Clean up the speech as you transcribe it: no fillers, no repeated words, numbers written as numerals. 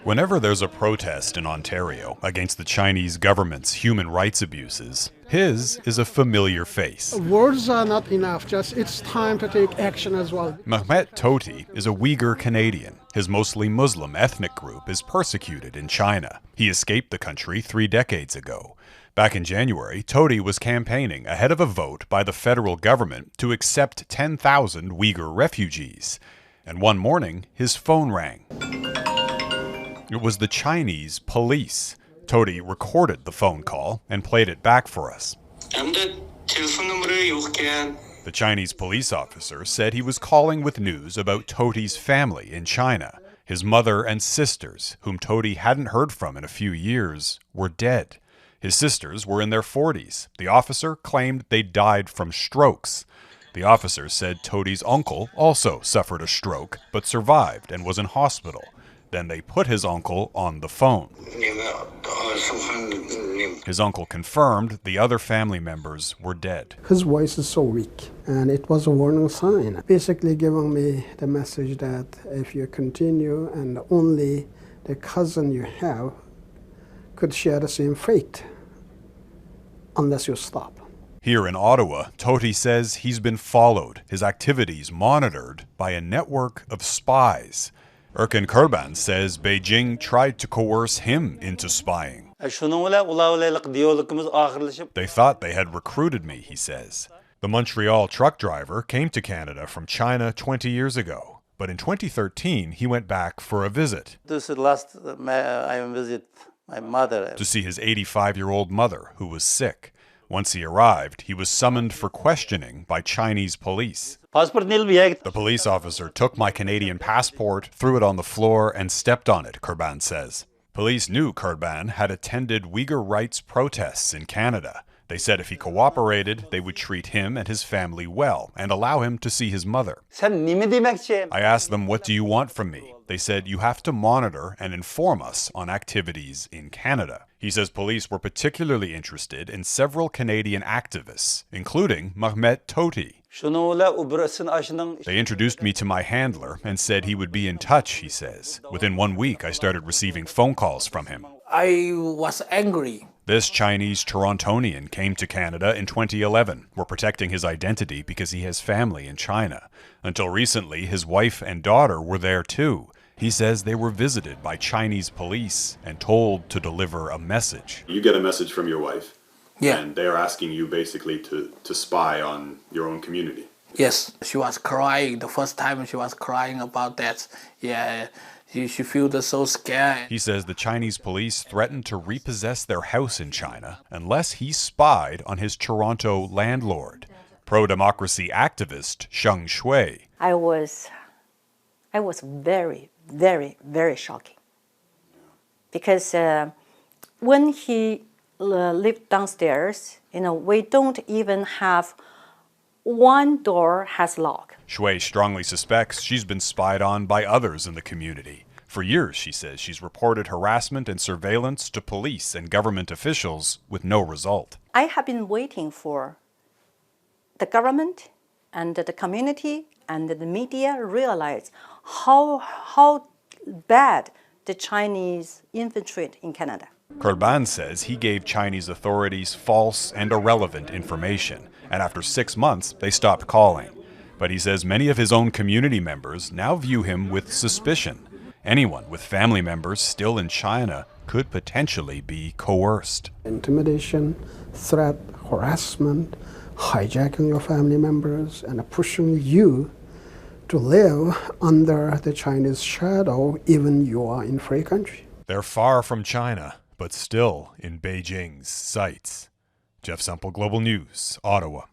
Whenever there's a protest in Ontario against the Chinese government's human rights abuses, his is a familiar face. Words are not enough, just it's time to take action as well. Mehmet Toti is a Uyghur Canadian. His mostly Muslim ethnic group is persecuted in China. He escaped the country 3 decades ago. Back in January, Toti was campaigning ahead of a vote by the federal government to accept 10,000 Uyghur refugees. And one morning, his phone rang. It was the Chinese police. Toti recorded the phone call and played it back for us. The Chinese police officer said he was calling with news about Toti's family in China. His mother and sisters, whom Toti hadn't heard from in a few years, were dead. His sisters were in their 40s. The officer claimed they died from strokes. The officer said Toti's uncle also suffered a stroke, but survived and was in hospital. Then they put his uncle on the phone. His uncle confirmed the other family members were dead. His voice is so weak, and it was a warning sign, basically giving me the message that if you continue and only the cousin you have could share the same fate unless you stop. Here in Ottawa, Toti says he's been followed, his activities monitored by a network of spies. Erkan Kurban says Beijing tried to coerce him into spying. They thought they had recruited me, he says. The Montreal truck driver came to Canada from China 20 years ago. But in 2013, he went back for a visit. This is last I visit my mother. To see his 85-year-old mother, who was sick. Once he arrived, he was summoned for questioning by Chinese police. The police officer took my Canadian passport, threw it on the floor, and stepped on it, Kurban says. Police knew Kurban had attended Uyghur rights protests in Canada. They said if he cooperated, they would treat him and his family well and allow him to see his mother. I asked them, what do you want from me? They said, you have to monitor and inform us on activities in Canada. He says police were particularly interested in several Canadian activists, including Mehmet Toti. They introduced me to my handler and said he would be in touch, he says. Within 1 week, I started receiving phone calls from him. I was angry. This Chinese Torontonian came to Canada in 2011. We're protecting his identity because he has family in China. Until recently, his wife and daughter were there too. He says they were visited by Chinese police and told to deliver a message. You get a message from your wife. Yeah. And they're asking you basically to spy on your own community. Yes. She was crying. The first time she was crying about that. Yeah. She feels so scared. He says the Chinese police threatened to repossess their house in China unless he spied on his Toronto landlord. Pro-democracy activist Sheng Shui. I was very, very, very shocking. Because when he lived downstairs, we don't even have one door has lock. Shui strongly suspects she's been spied on by others in the community. For years, she says, she's reported harassment and surveillance to police and government officials with no result. I have been waiting for the government and the community and the media realize how bad the Chinese infiltrate in Canada. Kurban says he gave Chinese authorities false and irrelevant information, and after 6 months, they stopped calling. But he says many of his own community members now view him with suspicion. Anyone with family members still in China could potentially be coerced. Intimidation, threat, harassment, hijacking your family members, and pushing you to live under the Chinese shadow, even you are in free country. They're far from China, but still in Beijing's sights. Jeff Semple, Global News, Ottawa.